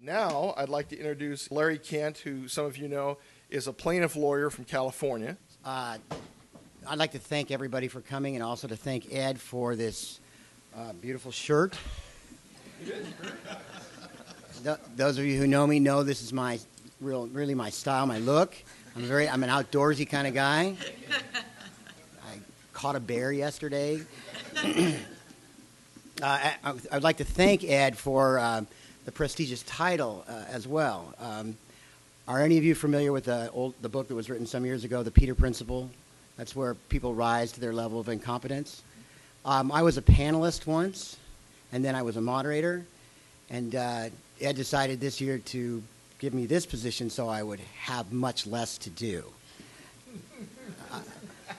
Now, I'd like to introduce Larry Kent, who some of you know is a plaintiff lawyer from California. I'd like to thank everybody for coming, and also to thank Ed for this beautiful shirt. Those of you who know me know this is really my style, my look. I'm an outdoorsy kind of guy. I caught a bear yesterday. I'd like to thank Ed for the prestigious title as well. Are any of you familiar with the book that was written some years ago, The Peter Principle? That's where people rise to their level of incompetence. I was a panelist once, and then I was a moderator, and Ed decided this year to give me this position so I would have much less to do.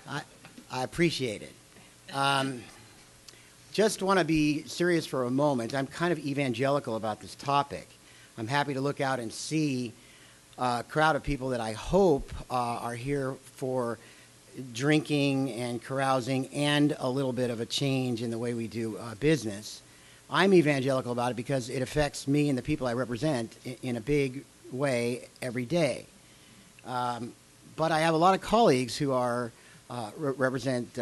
I appreciate it. Just want to be serious for a moment. I'm kind of evangelical about this topic. I'm happy to look out and see a crowd of people that I hope are here for drinking and carousing and a little bit of a change in the way we do business. I'm evangelical about it because it affects me and the people I represent in a big way every day. But I have a lot of colleagues who are represent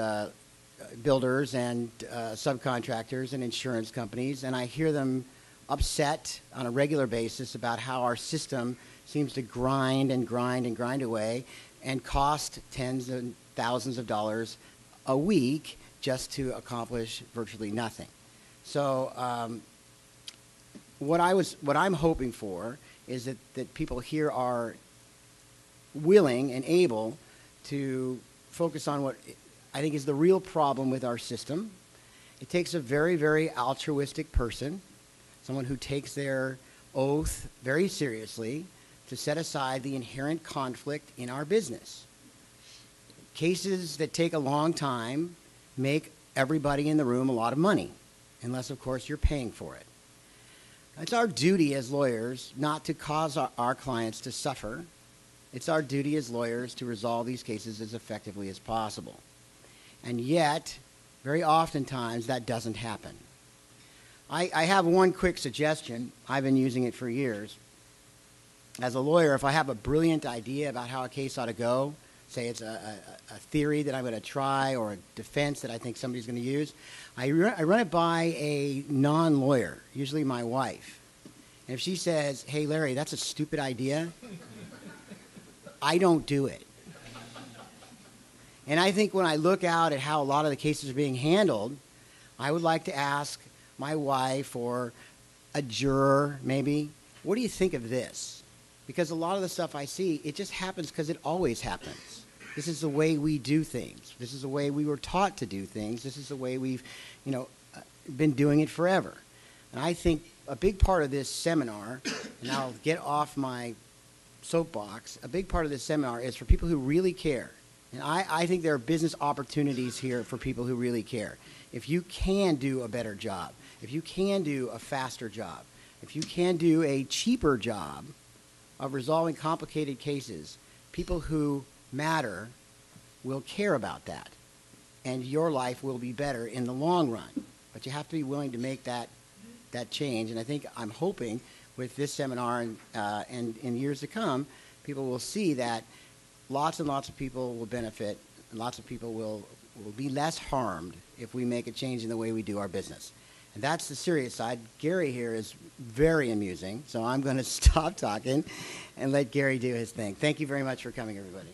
builders and subcontractors and insurance companies, and I hear them upset on a regular basis about how our system seems to grind and grind and grind away and cost tens of thousands of dollars a week just to accomplish virtually nothing. So what I'm hoping for is that people here are willing and able to focus on what I think is the real problem with our system. It takes a very, very altruistic person, someone who takes their oath very seriously, to set aside the inherent conflict in our business. Cases that take a long time make everybody in the room a lot of money, unless, of course, you're paying for it. It's our duty as lawyers not to cause our clients to suffer. It's our duty as lawyers to resolve these cases as effectively as possible. And yet, very oftentimes, that doesn't happen. I have one quick suggestion. I've been using it for years. As a lawyer, if I have a brilliant idea about how a case ought to go, say it's a theory that I'm going to try or a defense that I think somebody's going to use, I run it by a non-lawyer, usually my wife. And if she says, "Hey, Larry, that's a stupid idea," I don't do it. And I think when I look out at how a lot of the cases are being handled, I would like to ask my wife or a juror maybe, what do you think of this? Because a lot of the stuff I see, it just happens because it always happens. This is the way we do things. This is the way we were taught to do things. This is the way we've, been doing it forever. And I think a big part of this seminar, and I'll get off my soapbox, a big part of this seminar is for people who really care. And I think there are business opportunities here for people who really care. If you can do a better job, if you can do a faster job, if you can do a cheaper job of resolving complicated cases, people who matter will care about that. And your life will be better in the long run. But you have to be willing to make that change. And I think I'm hoping with this seminar and in years to come, people will see that lots and lots of people will benefit, and lots of people will be less harmed if we make a change in the way we do our business. And that's the serious side. Gary here is very amusing, so I'm going to stop talking and let Gary do his thing. Thank you very much for coming, everybody.